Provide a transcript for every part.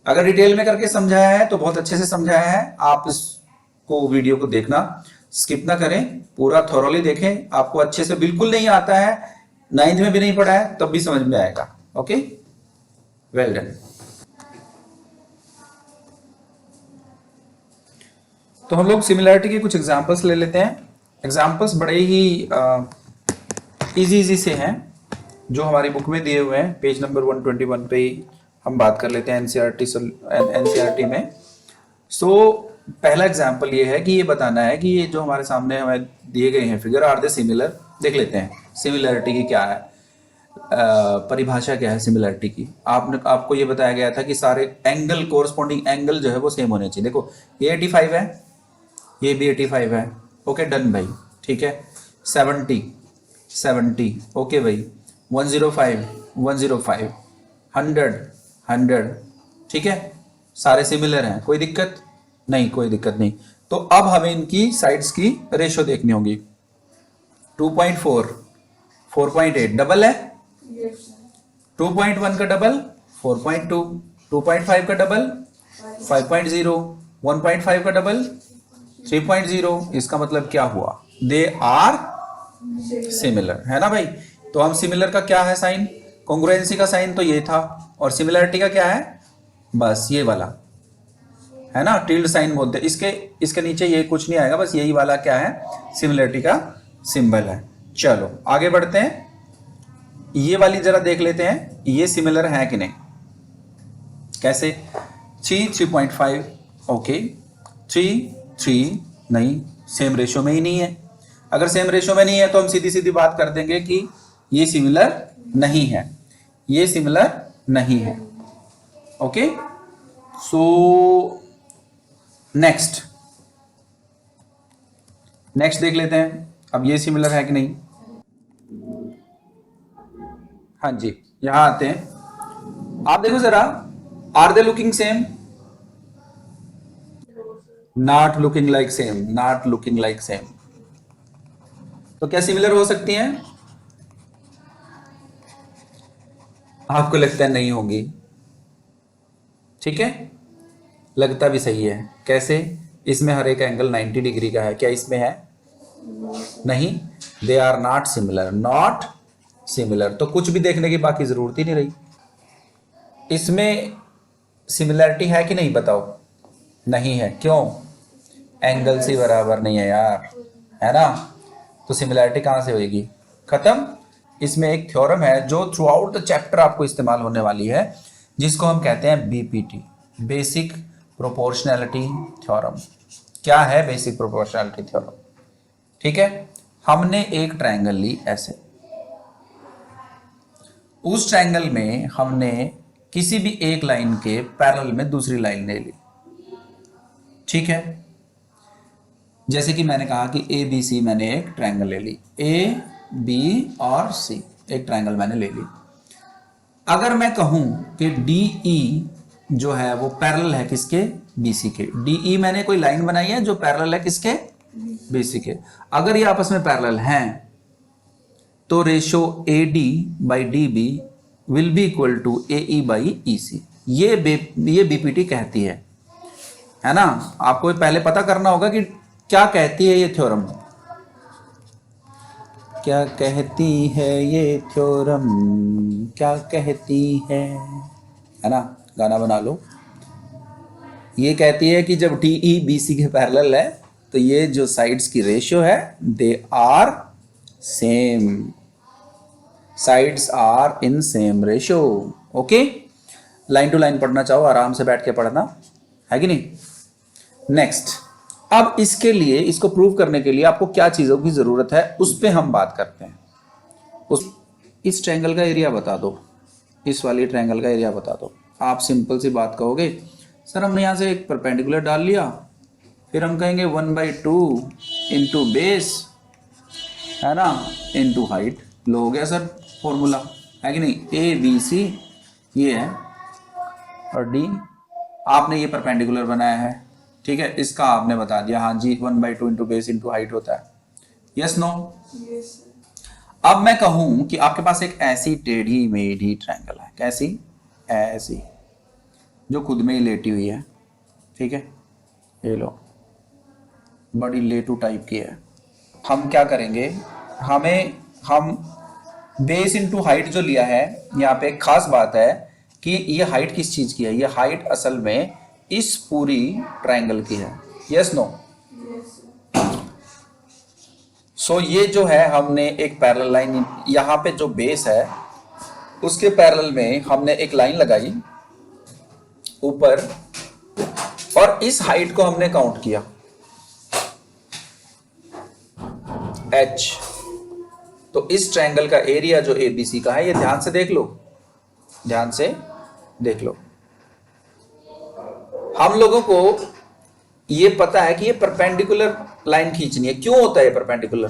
अगर डिटेल में करके समझाया है तो बहुत अच्छे से समझाया है, आप इसको वीडियो को देखना, स्किप ना करें, पूरा थॉरोली देखें। आपको अच्छे से बिल्कुल नहीं आता है, 9th में भी नहीं पढ़ा है, तब भी समझ में आएगा। Okay, well done. तो हम लोग सिमिलैरिटी के कुछ एग्जांपल्स ले लेते हैं। एग्जांपल्स बड़े ही इजी से हैं, जो हमारी बुक में दिए हुए हैं, पेज नंबर 121 पे ही हम बात कर लेते हैं एनसीईआरटी में। सो पहला एग्जांपल ये है कि ये बताना है कि ये जो हमारे सामने हमें दिए गए हैं फिगर, आर दे सिमिलर। देख लेते हैं सिमिलैरिटी की क्या है, परिभाषा क्या है सिमिलैरिटी की। आपको ये बताया गया था कि सारे एंगल, कोरस्पॉन्डिंग एंगल जो है वो सेम होने चाहिए। देखो ये 85 है, ये भी 85 है। ओके डन भाई, ठीक है। 70 ओके भाई। 105 105, 100, ठीक है, सारे सिमिलर हैं, कोई दिक्कत नहीं, कोई दिक्कत नहीं। तो अब हमें इनकी साइड्स की रेशो देखनी होगी। 2.4, 4.8 डबल है, 2.1 का डबल 4.2, 2.5 का डबल 5.0, 1.5 का डबल 3.0। इसका मतलब क्या हुआ, दे आर सिमिलर, है ना भाई। तो हम सिमिलर का क्या है साइन, कॉन्ग्रुएंसी का साइन तो ये था, और सिमिलरिटी का क्या है, बस ये वाला है ना, टिल्ड साइन बोलते हैं इसके नीचे ये कुछ नहीं आएगा, बस यही वाला क्या है, सिमिलरिटी का सिंबल है। चलो आगे बढ़ते हैं, ये वाली जरा देख लेते हैं, ये सिमिलर है कि नहीं। कैसे, 3.5 ओके, 3 नहीं, सेम रेशो में ही नहीं है। अगर सेम रेशो में नहीं है तो हम सीधी सीधी बात कर देंगे कि ये सिमिलर नहीं है, ये सिमिलर नहीं है। ओके, सो नेक्स्ट देख लेते हैं, अब ये सिमिलर है कि नहीं। हाँ जी, यहां आते हैं, आप देखो जरा, are they looking same, not looking like same, not looking like same. तो क्या सिमिलर हो सकती हैं, आपको लगता है नहीं होगी, ठीक है, लगता भी सही है। कैसे, इसमें हर एक एंगल 90 डिग्री का है, क्या इसमें है, नहीं, they are not similar, not similar. तो कुछ भी देखने की बाकी जरूरत ही नहीं रही। इसमें सिमिलरिटी है कि नहीं बताओ, नहीं है, क्यों, एंगल से बराबर नहीं है यार, है ना। तो सिमिलरिटी कहां से होगी, खत्म। इसमें एक थ्योरम है जो थ्रू आउट द चैप्टर आपको इस्तेमाल होने वाली है, जिसको हम कहते हैं बीपीटी, बेसिक प्रोपोर्शनैलिटी थ्योरम। क्या है बेसिक प्रोपोर्शनैलिटी थ्योरम, ठीक है। हमने एक ट्रायंगल ली ऐसे, उस ट्रायंगल में हमने किसी भी एक लाइन के पैरेलल में दूसरी लाइन ले ली, ठीक है। जैसे कि मैंने कहा कि ए बी सी, मैंने एक ट्रायंगल ले ली, ए बी और सी, एक ट्रायंगल मैंने ले ली। अगर मैं कहूं कि डी ई जो है वो पैरेलल है किसके, बी सी के, डी ई मैंने कोई लाइन बनाई है जो पैरेलल है किसके, बी सी के। अगर ये आपस में पैरेलल हैं तो ratio A D by D B will be equal to A E by E C. ये बीपीटी कहती है ना। आपको पहले पता करना होगा कि क्या कहती है ये थ्योरम, क्या कहती है ये थ्योरम, क्या कहती है ना, गाना बना लो। ये कहती है कि जब डी ई बी सी के पैरेलल है तो ये जो साइड्स की रेशियो है they are same, sides are in same ratio. Okay, line to line पढ़ना चाहो आराम से बैठ के पढ़ना, है कि नहीं। नेक्स्ट, अब इसके लिए, इसको प्रूव करने के लिए आपको क्या चीजों की जरूरत है उस पर हम बात करते हैं। इस ट्रायंगल का एरिया बता दो, इस वाली ट्रायंगल का एरिया बता दो। आप सिंपल सी बात कहोगे, सर हमने यहाँ से एक परपेंडिकुलर डाल लिया, फिर हम कहेंगे 1/2 इंटू बेस, है ना, इंटू हाइट। लो हो गया सर फॉर्मूला, है कि नहीं। ए बी सी ये है और डी आपने ये परपेंडिकुलर बनाया है, ठीक है, इसका आपने बता दिया, हाँ जी 1/2 इंटू बेस इंटू हाइट होता है, यस नो। अब मैं कहूं कि आपके पास एक ऐसी टेढ़ी मेढ़ी ट्रायंगल है, कैसी, ऐसी, जो खुद में ही लेटी हुई है, ठीक है, ये लो, बड़ी लेटू टाइप की है। हम क्या करेंगे, हम बेस इनटू हाइट जो लिया है, यहाँ पे एक खास बात है कि ये हाइट किस चीज की है, ये हाइट असल में इस पूरी ट्रायंगल की है। Yes no? सो ये जो है हमने एक पैरेलल लाइन, यहाँ पे जो बेस है उसके पैरेलल में हमने एक लाइन लगाई ऊपर, और इस हाइट को हमने काउंट किया h। तो इस ट्रायंगल का एरिया जो एबीसी का है, ये ध्यान से देख लो, ध्यान से देख लो। हम लोगों को ये पता है कि ये परपेंडिकुलर लाइन खींचनी है। क्यों होता है परपेंडिकुलर?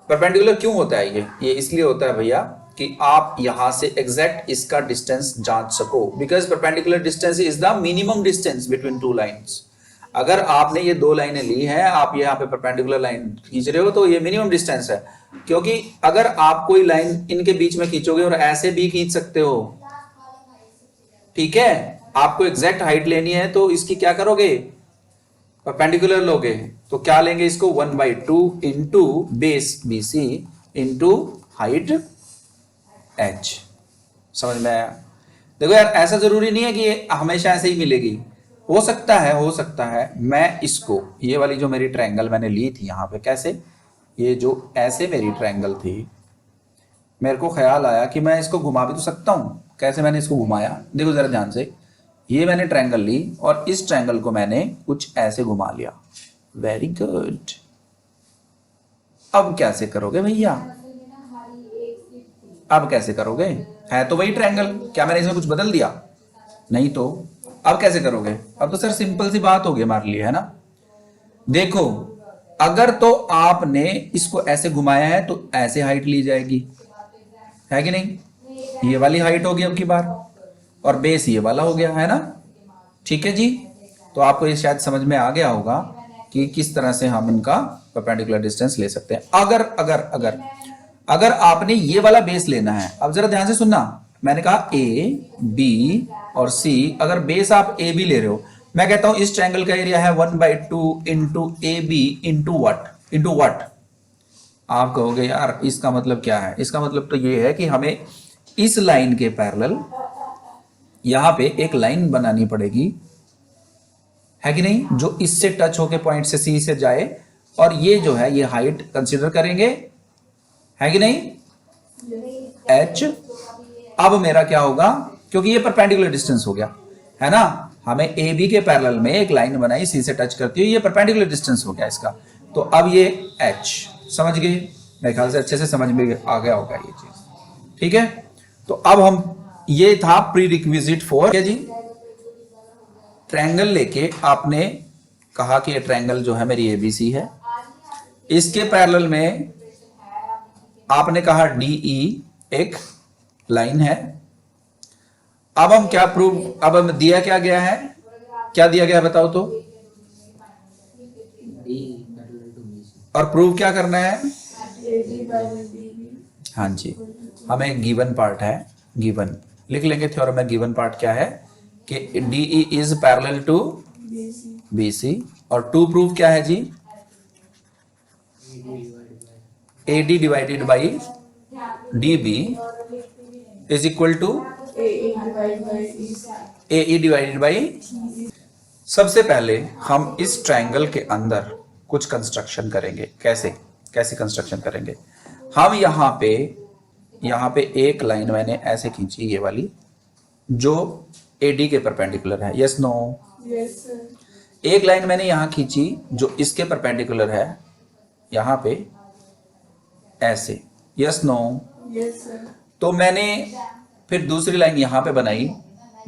परपेंडिकुलर क्यों होता है ये इसलिए होता है भैया कि आप यहां से एग्जैक्ट इसका डिस्टेंस जांच सको, because perpendicular distance is the minimum distance between two lines. अगर आपने ये दो लाइनें ली हैं, आप यहाँ पे परपेंडिकुलर लाइन खींच रहे हो, तो ये मिनिमम डिस्टेंस है। क्योंकि अगर आप कोई लाइन इनके बीच में खींचोगे, और ऐसे भी खींच सकते हो, ठीक है, आपको एग्जैक्ट हाइट लेनी है तो इसकी क्या करोगे, परपेंडिकुलर लोगे, तो क्या लेंगे इसको 1/2 into base BC into height H। समझ में आया? देखो यार, ऐसा जरूरी नहीं है कि ये हमेशा ऐसे ही मिलेगी। हो सकता है मैं इसको, ये वाली जो मेरी ट्रायंगल मैंने ली थी यहाँ पे, कैसे, ये जो ऐसे मेरी ट्रायंगल थी, मेरे को ख्याल आया कि मैं इसको घुमा भी तो सकता हूँ। कैसे मैंने इसको घुमाया, देखो जरा ध्यान से। ये मैंने ट्रायंगल ली और इस ट्रायंगल को मैंने कुछ ऐसे घुमा लिया। Very good. अब कैसे करोगे भैया, अब कैसे करोगे? है तो वही ट्रायंगल, क्या मैंने इसमें कुछ बदल दिया? नहीं तो अब कैसे करोगे? अब तो सर सिंपल सी बात होगी हमारे लिए, है ना। देखो, अगर तो आपने इसको ऐसे घुमाया है तो ऐसे हाइट ली जाएगी, है कि नहीं? ये वाली हाइट होगी अब की बार, और बेस ये वाला हो गया, है ना। ठीक है जी, तो आपको ये शायद समझ में आ गया होगा कि किस तरह से हम इनका परपेंडिकुलर डिस्टेंस ले सकते हैं। अगर अगर अगर अगर आपने ये वाला बेस लेना है, अब जरा ध्यान से सुनना, मैंने कहा A, B और C, अगर बेस आप AB ले रहे हो, मैं कहता हूं इस ट्रायंगल का एरिया है 1/2 इंटू AB इंटू वट। आप कहोगे यार इसका मतलब क्या है? इसका मतलब तो ये है कि हमें इस लाइन के पैरेलल यहां पे एक लाइन बनानी पड़ेगी, है कि नहीं, जो इससे टच होके पॉइंट से C से जाए, और ये जो है ये हाइट कंसीडर करेंगे, है कि नहीं, H। अब मेरा क्या होगा, क्योंकि ये परपेंडिकुलर डिस्टेंस हो गया, है ना, हमें AB के पैरेलल में एक लाइन बनाई C से टच करती हुई, ये परपेंडिकुलर डिस्टेंस हो गया इसका। तो अब ये H, समझ गए? मेरे ख्याल से अच्छे से समझ में आ गया होगा ये चीज, ठीक है। तो अब हम, ये था प्री रिक्विजिट फॉर, क्या जी, ट्रायंगल लेके आपने कहा कि ये ट्रायंगल जो है मेरी ABC है, इसके पैरेलल में आपने कहा DE एक लाइन है। अब हम क्या प्रूव, अब हम दिया क्या गया है, क्या दिया गया है बताओ तो, और प्रूव क्या करना है? हाँ जी, हमें गिवन पार्ट है, गिवन लिख लेंगे थ्योरम में। गिवन पार्ट क्या है कि DE is parallel to BC, और टू प्रूव क्या है जी, AD divided by DB is equal to AE divided by. सबसे पहले हम इस ट्रायंगल के अंदर कुछ कंस्ट्रक्शन करेंगे। कैसे कैसे कंस्ट्रक्शन करेंगे? हम यहाँ पे एक लाइन मैंने ऐसे खींची, ये वाली जो AD के परपेंडिकुलर है। Yes no? Yes sir. एक लाइन मैंने यहाँ खींची जो इसके परपेंडिकुलर है, यहाँ पे ऐसे। Yes no? Yes sir. तो मैंने फिर दूसरी लाइन यहाँ पे बनाई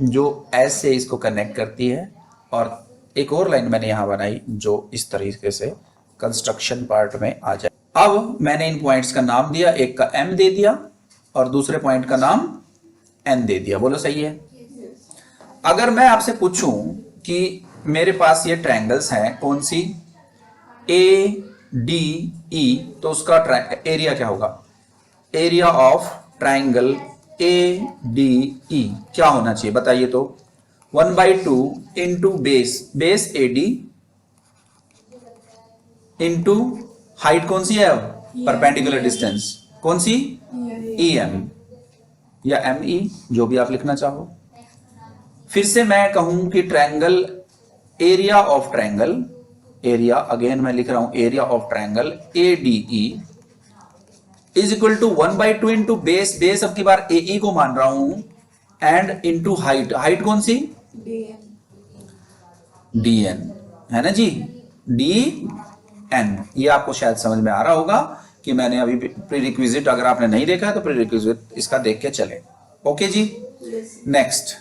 जो ऐसे इसको कनेक्ट करती है, और एक और लाइन मैंने यहाँ बनाई जो इस तरीके से कंस्ट्रक्शन पार्ट में आ जाए। अब मैंने इन पॉइंट्स का नाम दिया, एक का M दे दिया और दूसरे पॉइंट का नाम N दे दिया। बोलो सही है? अगर मैं आपसे पूछूं कि मेरे पास ये ट्रायंगल्स हैं, कौन सी, ADE, तो उसका एरिया क्या होगा? एरिया ऑफ ट्रायंगल ADE क्या होना चाहिए बताइए तो? 1/2 into base AD into height कौन सी है अब? परपेंडिकुलर डिस्टेंस कौन सी? EM या ME, जो भी आप लिखना चाहो। फिर से मैं कहूं कि triangle, area of triangle, area again मैं लिख रहा हूं area of triangle ADE is equal to 1/2 into base अब की बार AE को मान रहा हूं एंड इंटू हाइट कौन सी? DN है ना जी, DN। ये आपको शायद समझ में आ रहा होगा कि मैंने अभी प्रीरिक्विजिट, अगर आपने नहीं देखा है तो प्रीरिक्विजिट इसका देख के चले। ओके जी। नेक्स्ट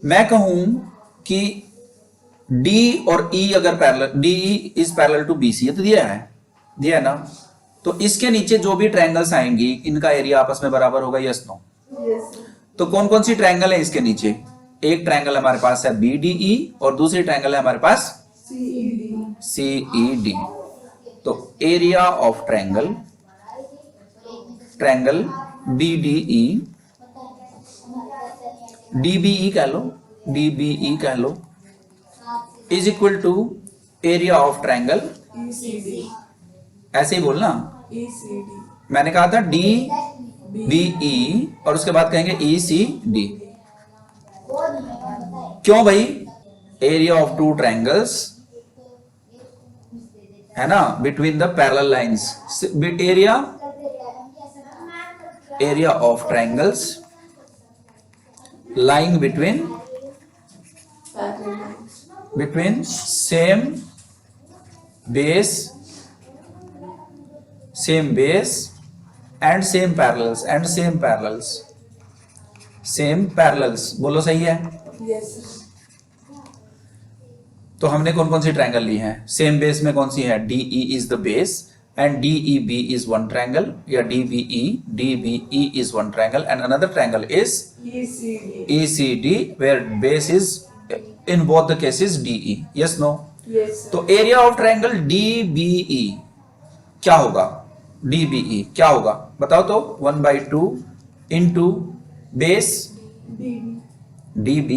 मैं कहूं कि D और E अगर parallel, DE is parallel to BC, ये तो दिया है ना, तो इसके नीचे जो भी ट्रायंगल्स आएंगी इनका एरिया आपस में बराबर होगा, यस नो? तो कौन कौन सी ट्रायंगल है इसके नीचे? एक ट्रायंगल हमारे पास है BDE और दूसरी ट्रायंगल है हमारे पास CED। तो area of triangle BDE, DBE कह लो is equal to area of triangle ECD। ऐसे ही बोलना। ECD मैंने कहा था DBE और उसके बाद कहेंगे ECD। क्यों भाई? एरिया ऑफ टू ट्रायंगल्स है ना, between the parallel lines, area of triangles lying between same base and same parallels बोलो सही है? Yes sir। तो हमने कौन कौन सी ट्रायंगल ली है? सेम बेस में कौन सी है? DE is the base and DEB is one triangle, या DBE is one triangle and another triangle is ECD where base is in both the cases DE, yes no? Yes sir। तो area of triangle DBE क्या होगा? DBE क्या होगा बताओ तो? 1/2 into base DB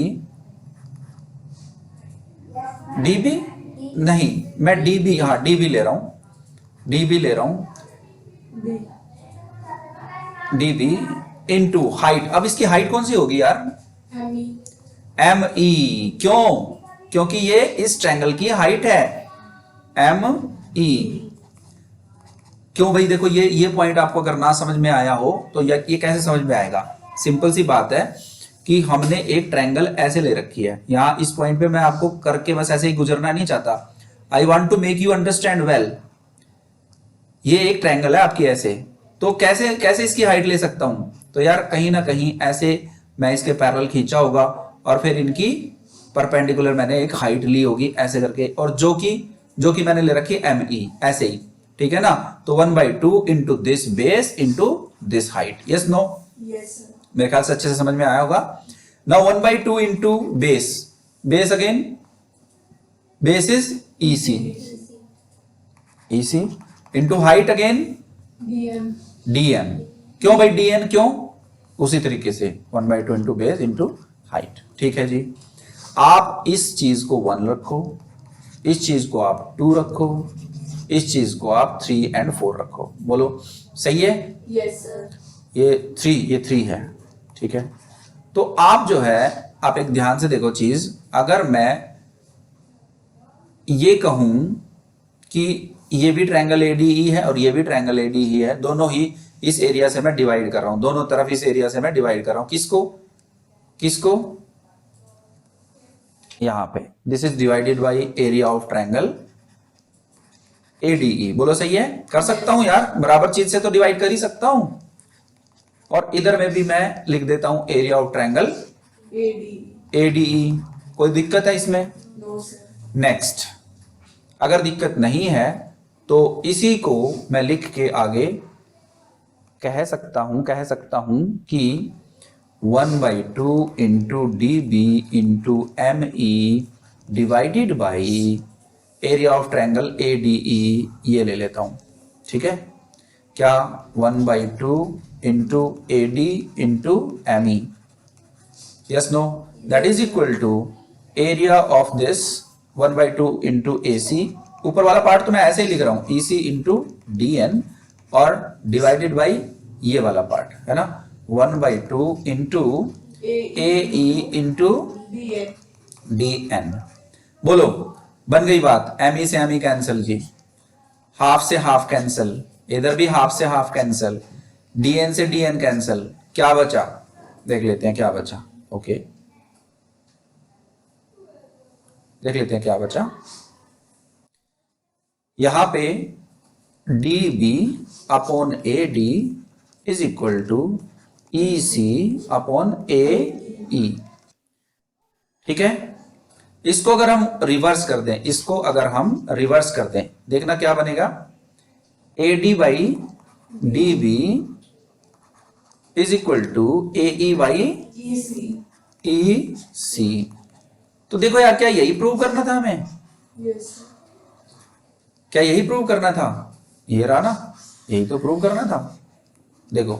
नहीं, मैं DB, हाँ DB ले रहा हूं, DB इंटू हाइट। अब इसकी हाइट कौन सी होगी यार? ME। क्यों? क्योंकि ये इस ट्रायंगल की हाइट है ME। क्यों भाई? देखो ये पॉइंट आपको अगर ना समझ में आया हो तो ये कैसे समझ में आएगा? सिंपल सी बात है कि हमने एक ट्रायंगल ऐसे ले रखी है, यहां इस पॉइंट पे मैं आपको करके बस ऐसे ही गुजरना नहीं चाहता। I want to make you understand well. ये एक ट्रायंगल है आपकी ऐसे, तो कैसे इसकी हाइट ले सकता हूं? तो यार कहीं ना कहीं ऐसे मैं इसके पैरेलल खींचा होगा और फिर इनकी परपेंडिकुलर मैंने एक हाइट ली होगी ऐसे करके, और जो कि मैंने ले रखी है ME ऐसे ही, ठीक है ना? तो 1/2 into this base into this height, yes no? Yes sir. मेरे ख्याल से अच्छे से समझ में आया होगा। Now 1/2 into base again, base is EC into height again DM। क्यों भाई DN? क्यों? उसी तरीके से 1/2 इंटू बेस इंटू हाइट, ठीक है जी। आप इस चीज को 1 रखो, इस चीज को आप 2 रखो, इस चीज को आप 3 and 4 रखो, बोलो सही है? Yes sir. ये 3 है, ठीक है। तो आप जो है, आप एक ध्यान से देखो चीज, अगर मैं ये कहूं कि ये भी ट्रायंगल ADE है और ये भी ट्रायंगल ADE है, दोनों ही इस एरिया से मैं डिवाइड कर रहा हूं, दोनों तरफ इस एरिया से मैं डिवाइड कर रहा हूं, किसको यहां पे, this is divided by area of triangle ADE, बोलो सही है? कर सकता हूं यार, बराबर चीज से तो डिवाइड कर ही सकता हूं। और इधर में भी मैं लिख देता हूं एरिया ऑफ ट्रायंगल ADE। कोई दिक्कत है इसमें? No sir. नेक्स्ट, अगर दिक्कत नहीं है तो इसी को मैं लिख के आगे कह सकता हूं कि 1/2 into DB into ME divided by area of triangle ADE, ये ले लेता हूं, ठीक है? क्या 1/2 into A D into M E, yes no, that is equal to area of this 1/2 into A C, ऊपर वाला पार्ट तो मैं ऐसे ही लिख रहा हूं, ई सी इंटू डी एन, और डिवाइडेड बाई ये वाला पार्ट है ना, 1/2 इंटू ए ई इंटू डी एन। बोलो, बन गई बात, एम ई से एम ई कैंसिल जी, हाफ से हाफ कैंसिल, इधर भी हाफ से हाफ कैंसिल, डी एन से डी एन कैंसिल, क्या बचा देख लेते हैं क्या बचा। ओके देख लेते हैं क्या बचा। यहां पे D B upon A D is equal to E C upon A E, ठीक है। इसको अगर हम रिवर्स कर दें, इसको अगर हम रिवर्स कर दें, देखना क्या बनेगा, A D by D B is equal to A E by E C. तो देखो यार, क्या यही प्रूव करना था हमें, क्या यही प्रूव करना था, ये रहा ना, यही तो प्रूव करना था। देखो